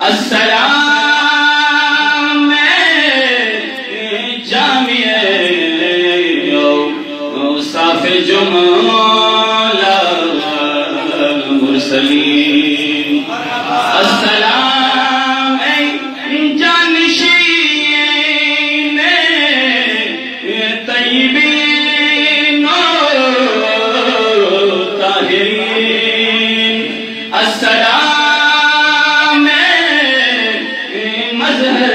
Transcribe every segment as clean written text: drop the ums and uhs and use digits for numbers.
अस्सलाम जामिए साफे जुमला मुरसलीन। अस्सलाम जानशीन तय्यबीन ताहिरीन। अस्सलाम मज़हर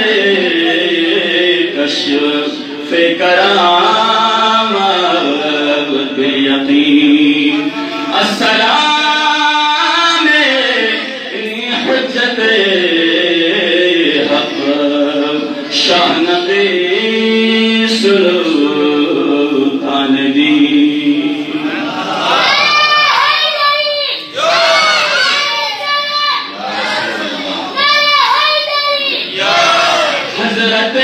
कश्फ करामत बेयकीन। अस्सलाम हुज्जत हक़ शाहनक़ी सुल्तान दीन। हज़रत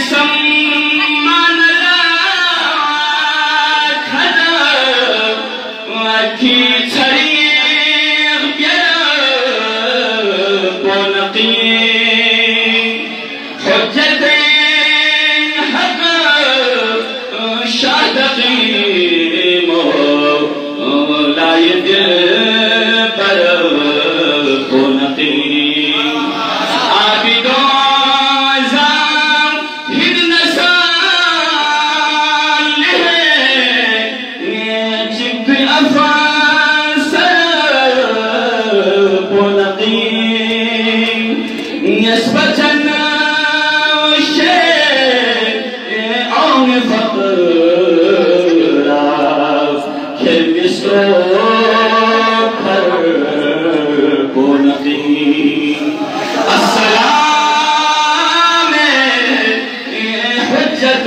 सम्मान की छड़ी पोनकी हुज्जत हक़ शाहनक़ी मौलाए दिल पर पोनकी। अस्सलाम हुज्जत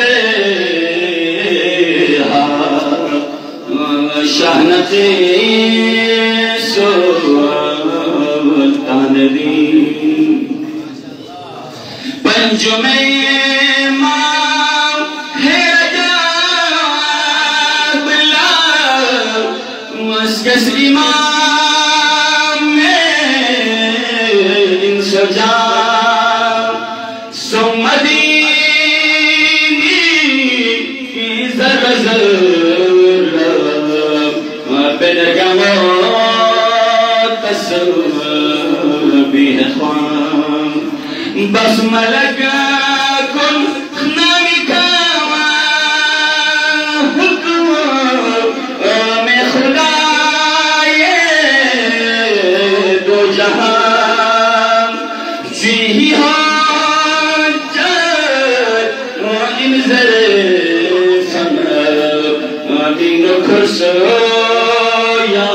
शाहनक़ी सुल्तान दीन। पंजुमे इमाम में सजा सुमदीनी ज़र बेनगमो तस्बीह ख्वान बस मलक कुल नामी का हुक्म में खुदा जहां जी हो इन ज़रे दीन खुर्सो या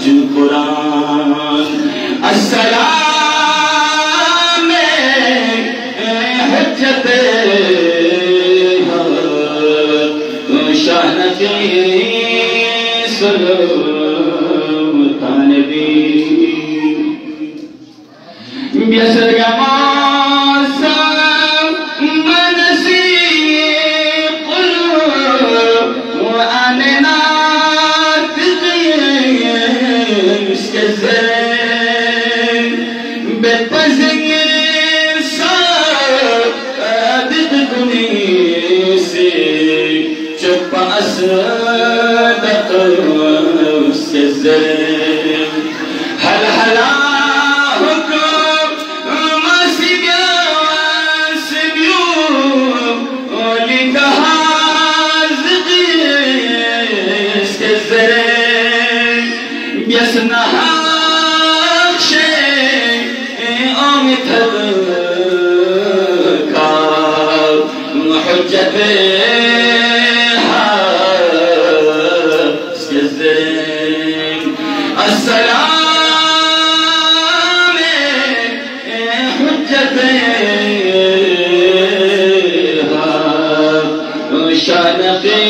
जो कुरान। अस्सलाम हुज्जत शाहनक़ी सुल्तान दीन। बियसरगमा हल हला हुज्जत अस्सलाम हुज्जत शाहनक़ी